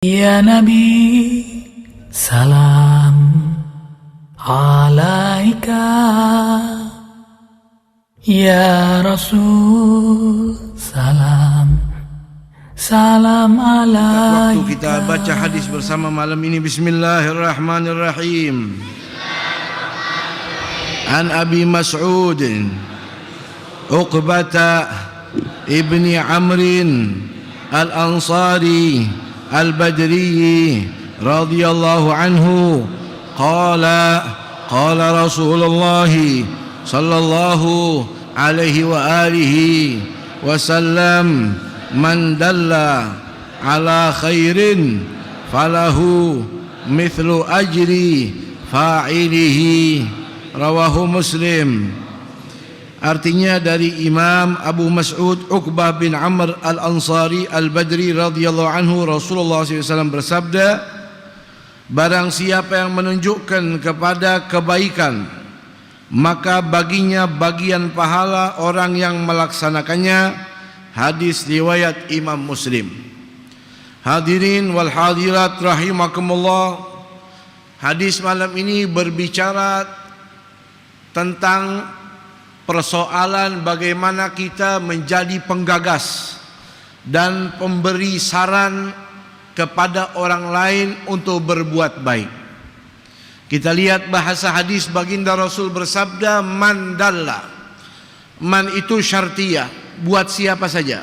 Ya Nabi, salam alaika. Ya Rasul, salam alaika. Waktu kita baca hadis bersama malam ini. Bismillahirrahmanirrahim. An Abi Mas'ud Uqbata ibni Amrin al-Ansari al-Badri radhiyallahu anhu qala Rasulullah sallallahu alaihi wa alihi wasallam man dalla ala khairin falahu mithlu ajri fa'ilihi, rawahu Muslim. Artinya dari Imam Abu Mas'ud Uqbah bin Amr al-Ansari al-Badri radhiyallahu anhu, Rasulullah SAW bersabda, barang siapa yang menunjukkan kepada kebaikan, maka baginya bagian pahala orang yang melaksanakannya. Hadis riwayat Imam Muslim. Hadirin wal hadirat rahimakumullah, hadis malam ini berbicara tentang persoalan bagaimana kita menjadi penggagas dan pemberi saran kepada orang lain untuk berbuat baik. Kita lihat bahasa hadis, baginda Rasul bersabda, man dalla. Man itu syartiyah, buat siapa saja.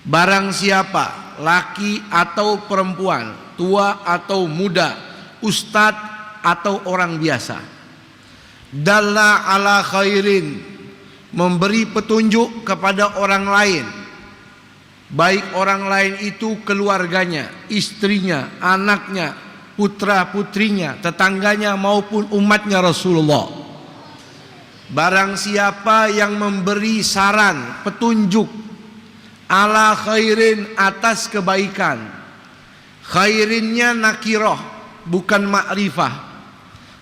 Barang siapa, laki atau perempuan, tua atau muda, ustadz atau orang biasa. Dalla ala khairin, memberi petunjuk kepada orang lain, baik orang lain itu keluarganya, istrinya, anaknya, putra putrinya, tetangganya maupun umatnya Rasulullah. Barang siapa yang memberi saran, petunjuk ala khairin, atas kebaikan. Khairinnya nakiroh, bukan ma'rifah.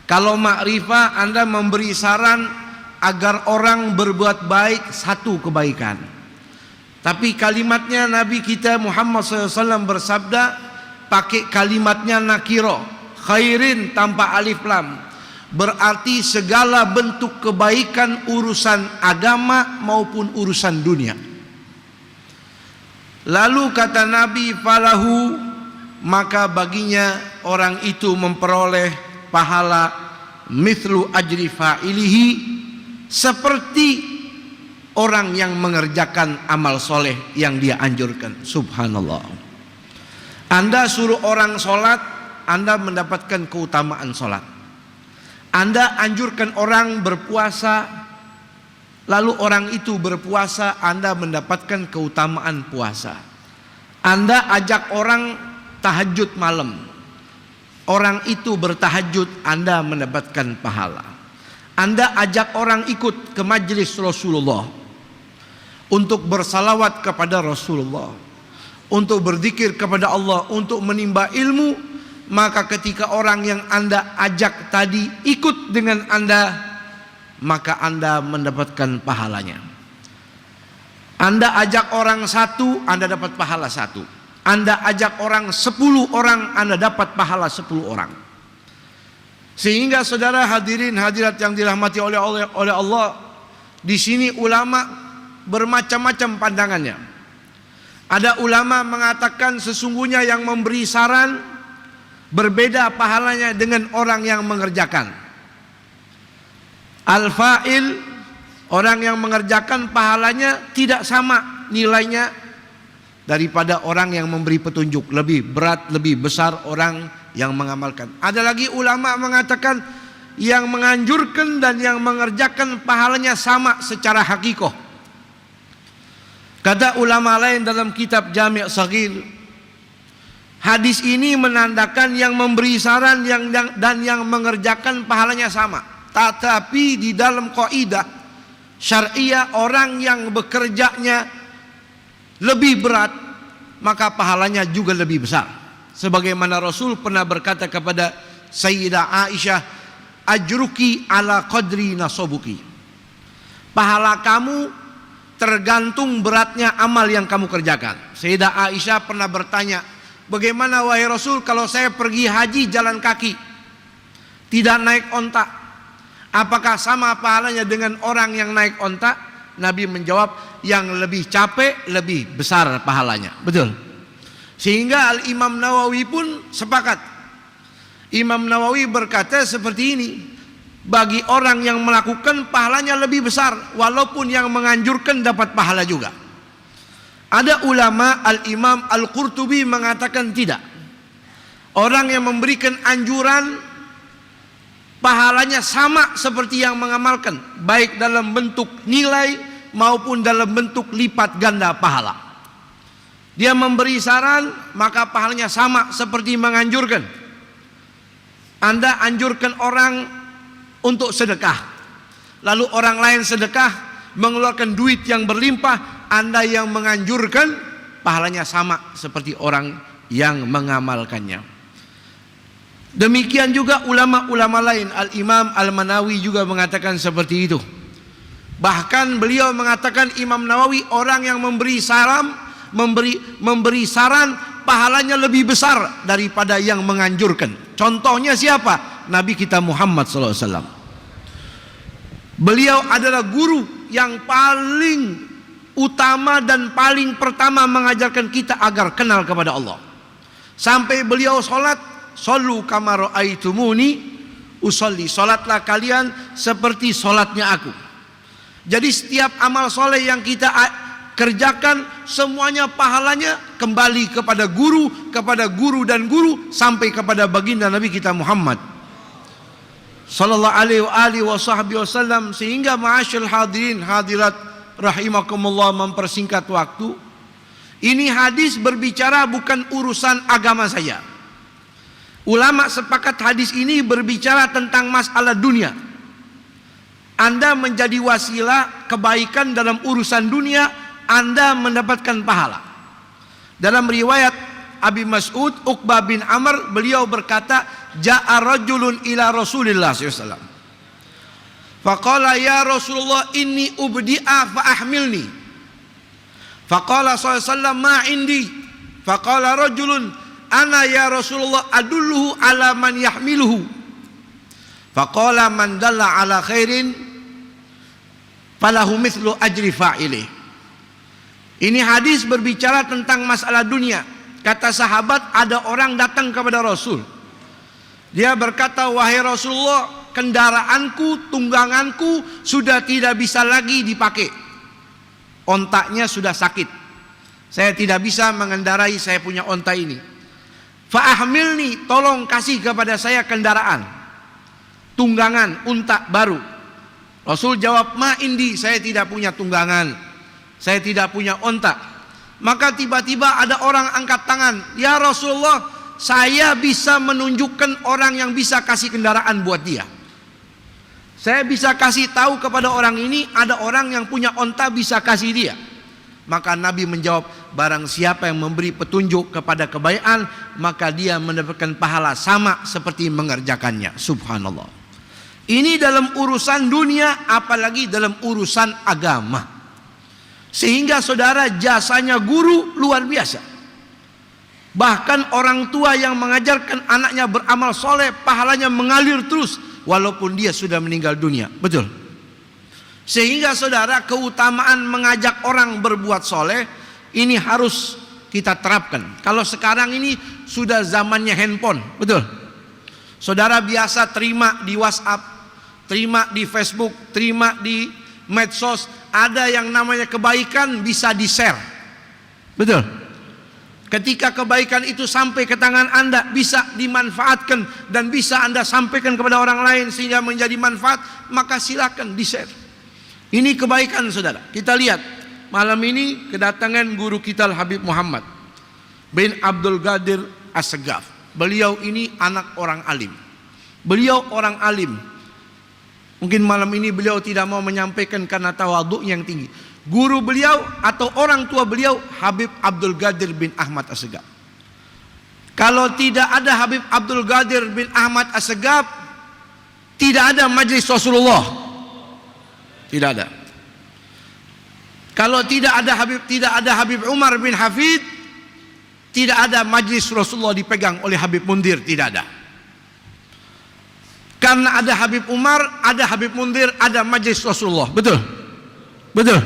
Kalau ma'rifah, Anda memberi saran agar orang berbuat baik, satu kebaikan. Tapi kalimatnya Nabi kita Muhammad SAW bersabda, pakai kalimatnya nakiro, khairin tanpa alif lam, berarti segala bentuk kebaikan urusan agama maupun urusan dunia. Lalu kata Nabi, falahu, maka baginya orang itu memperoleh pahala mithlu ajri fa'ilihi, seperti orang yang mengerjakan amal soleh yang dia anjurkan. Subhanallah. Anda suruh orang sholat, Anda mendapatkan keutamaan sholat. Anda anjurkan orang berpuasa, lalu orang itu berpuasa, Anda mendapatkan keutamaan puasa. Anda ajak orang tahajud malam, orang itu bertahajud, Anda mendapatkan pahala. Anda ajak orang ikut ke majlis Rasulullah untuk bersalawat kepada Rasulullah, untuk berzikir kepada Allah, untuk menimba ilmu, maka ketika orang yang Anda ajak tadi ikut dengan Anda, maka Anda mendapatkan pahalanya. Anda ajak orang satu, Anda dapat pahala satu. Anda ajak orang 10 orang, Anda dapat pahala 10 orang. Sehingga saudara hadirin hadirat yang dirahmati oleh Allah, di sini ulama bermacam-macam pandangannya. Ada ulama mengatakan sesungguhnya yang memberi saran berbeda pahalanya dengan orang yang mengerjakan. Al-fa'il, orang yang mengerjakan, pahalanya tidak sama nilainya daripada orang yang memberi petunjuk. Lebih berat, lebih besar orang yang mengamalkan. Ada lagi ulama mengatakan yang menganjurkan dan yang mengerjakan pahalanya sama secara hakikoh. Kata ulama lain dalam kitab Jami' Shaghir, hadis ini menandakan yang memberi saran dan yang mengerjakan pahalanya sama. Tetapi di dalam kaidah syariah, orang yang bekerjanya lebih berat, maka pahalanya juga lebih besar. Sebagaimana Rasul pernah berkata kepada Sayyidah Aisyah, ajruki ala qadri nasobuki, pahala kamu tergantung beratnya amal yang kamu kerjakan. Sayyidah Aisyah pernah bertanya, Bagaimana wahai Rasul kalau saya pergi haji jalan kaki, tidak naik onta, apakah sama pahalanya dengan orang yang naik onta? Nabi menjawab, yang lebih capek lebih besar pahalanya. Betul. Sehingga Al-Imam Nawawi pun sepakat. Imam Nawawi berkata seperti ini, bagi orang yang melakukan pahalanya lebih besar, walaupun yang menganjurkan dapat pahala juga. Ada ulama, Al-Imam Al-Qurtubi mengatakan tidak. Orang yang memberikan anjuran pahalanya sama seperti yang mengamalkan, baik dalam bentuk nilai maupun dalam bentuk lipat ganda pahala. Dia memberi saran, maka pahalanya sama seperti menganjurkan. Anda anjurkan orang untuk sedekah, lalu orang lain sedekah mengeluarkan duit yang berlimpah, Anda yang menganjurkan, pahalanya sama seperti orang yang mengamalkannya. Demikian juga ulama-ulama lain. Al-Imam Al-Manawi juga mengatakan seperti itu. Bahkan beliau mengatakan, Imam Nawawi, orang yang memberi saran pahalanya lebih besar daripada yang menganjurkan. Contohnya siapa? Nabi kita Muhammad SAW. Beliau adalah guru yang paling utama dan paling pertama mengajarkan kita agar kenal kepada Allah. Sampai beliau sholat, "Shollu kama ra'aitumuni usolli." Sholatlah kalian seperti sholatnya aku. Jadi setiap amal soleh yang kita kerjakan, semuanya pahalanya kembali kepada guru dan guru, sampai kepada baginda Nabi kita Muhammad sallallahu alaihi wasallam. Sehingga ma'asyil hadirin hadirat rahimakumullah, mempersingkat waktu, ini hadis berbicara bukan urusan agama saja. Ulama sepakat hadis ini berbicara tentang masalah dunia. Anda menjadi wasilah kebaikan dalam urusan dunia, Anda mendapatkan pahala. Dalam riwayat Abi Mas'ud, Uqbah bin Amr, beliau berkata, "Ja'a rajulun ila Rasulillah SAW. Faqala ya Rasulullah inni ubdi'a fa'ahmilni." Faqala SAW ma indi. Faqala rajulun ana ya Rasulullah adulluhu ala man yahmiluhu. Faqala man dalla ala khairin falahu mithlu ajri fa'ilih. Ini hadis berbicara tentang masalah dunia. Kata sahabat, ada orang datang kepada Rasul. Dia berkata, "Wahai Rasulullah, kendaraanku, tungganganku sudah tidak bisa lagi dipakai. Ontaknya sudah sakit. Saya tidak bisa mengendarai saya punya onta ini. Fa'ahmilni, tolong kasih kepada saya kendaraan, tunggangan, unta baru." Rasul jawab, "Ma indi, saya tidak punya tunggangan, saya tidak punya onta." Maka tiba-tiba ada orang angkat tangan, "Ya Rasulullah, saya bisa menunjukkan orang yang bisa kasih kendaraan buat dia. Saya bisa kasih tahu kepada orang ini, ada orang yang punya onta bisa kasih dia." Maka Nabi menjawab, "Barang siapa yang memberi petunjuk kepada kebaikan, maka dia mendapatkan pahala sama seperti mengerjakannya." Subhanallah. Ini dalam urusan dunia, apalagi dalam urusan agama. Sehingga saudara, jasanya guru luar biasa. Bahkan orang tua yang mengajarkan anaknya beramal soleh, pahalanya mengalir terus walaupun dia sudah meninggal dunia. Betul. Sehingga saudara, keutamaan mengajak orang berbuat soleh ini harus kita terapkan. Kalau sekarang ini sudah zamannya handphone, betul. Saudara biasa terima di WhatsApp, terima di Facebook, terima di medsos, ada yang namanya kebaikan bisa di-share. Betul. Ketika kebaikan itu sampai ke tangan Anda, bisa dimanfaatkan dan bisa Anda sampaikan kepada orang lain sehingga menjadi manfaat, maka silakan di-share. Ini kebaikan saudara. Kita lihat malam ini kedatangan guru kita Habib Muhammad bin Abdul Qadir As-Segaf. Beliau ini anak orang alim. Beliau orang alim. Mungkin malam ini beliau tidak mau menyampaikan karena tawadhu yang tinggi. Guru beliau atau orang tua beliau Habib Abdul Qadir bin Ahmad As-Segaf. Kalau tidak ada Habib Abdul Qadir bin Ahmad As-Segaf, tidak ada majlis Rasulullah. Tidak ada. Kalau tidak ada Habib Umar bin Hafid, Tidak ada majlis Rasulullah dipegang oleh Habib Mundir, tidak ada. Karena ada Habib Umar, ada Habib Mundir, ada majlis Rasulullah. Betul? Betul.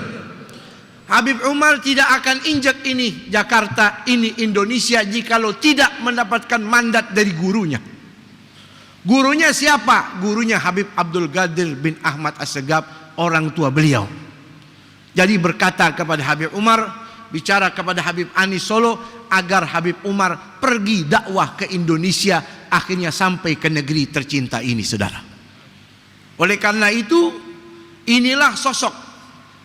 Habib Umar tidak akan injak ini Jakarta, ini Indonesia jikalau tidak mendapatkan mandat dari gurunya. Gurunya siapa? Gurunya Habib Abdul Qadir bin Ahmad Assegaf, orang tua beliau. Jadi berkata kepada Habib Umar, bicara kepada Habib Anis Solo agar Habib Umar pergi dakwah ke Indonesia, akhirnya sampai ke negeri tercinta ini, saudara. Oleh karena itu, inilah sosok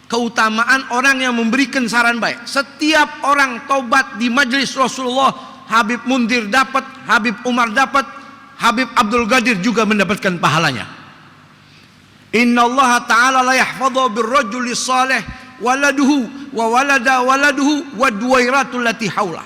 keutamaan orang yang memberikan saran baik. Setiap orang tobat di majelis Rasulullah, Habib Mundir dapat, Habib Umar dapat, Habib Abdul Qadir juga mendapatkan pahalanya. Inna Allah Ta'ala la yahfadhu birrajuli salih waladuhu wa walada waladuhu wa duwairatul lati haulah.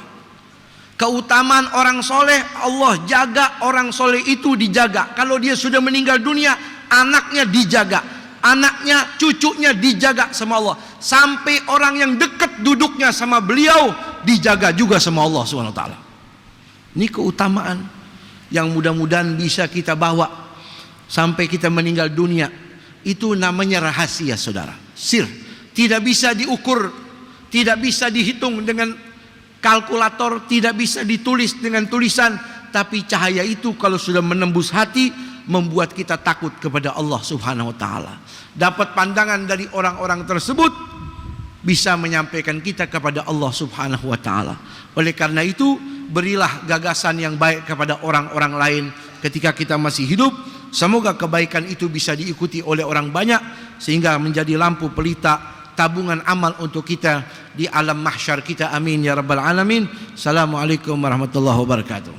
Keutamaan orang soleh, Allah jaga orang soleh itu dijaga. Kalau dia sudah meninggal dunia, anaknya dijaga, anaknya, cucunya dijaga sama Allah. Sampai orang yang dekat duduknya sama beliau dijaga juga sama Allah Subhanahu wa taala. Ini keutamaan yang mudah-mudahan bisa kita bawa sampai kita meninggal dunia. Itu namanya rahasia, saudara. Sir. Tidak bisa diukur, tidak bisa dihitung dengan kalkulator, tidak bisa ditulis dengan tulisan, tapi cahaya itu kalau sudah menembus hati membuat kita takut kepada Allah Subhanahu wa taala. Dapat pandangan dari orang-orang tersebut bisa menyampaikan kita kepada Allah Subhanahu wa taala. Oleh karena itu, berilah gagasan yang baik kepada orang-orang lain ketika kita masih hidup. Semoga kebaikan itu bisa diikuti oleh orang banyak sehingga menjadi lampu pelita, tabungan amal untuk kita di alam mahsyar kita. Amin ya rabbal alamin. Assalamualaikum warahmatullahi wabarakatuh.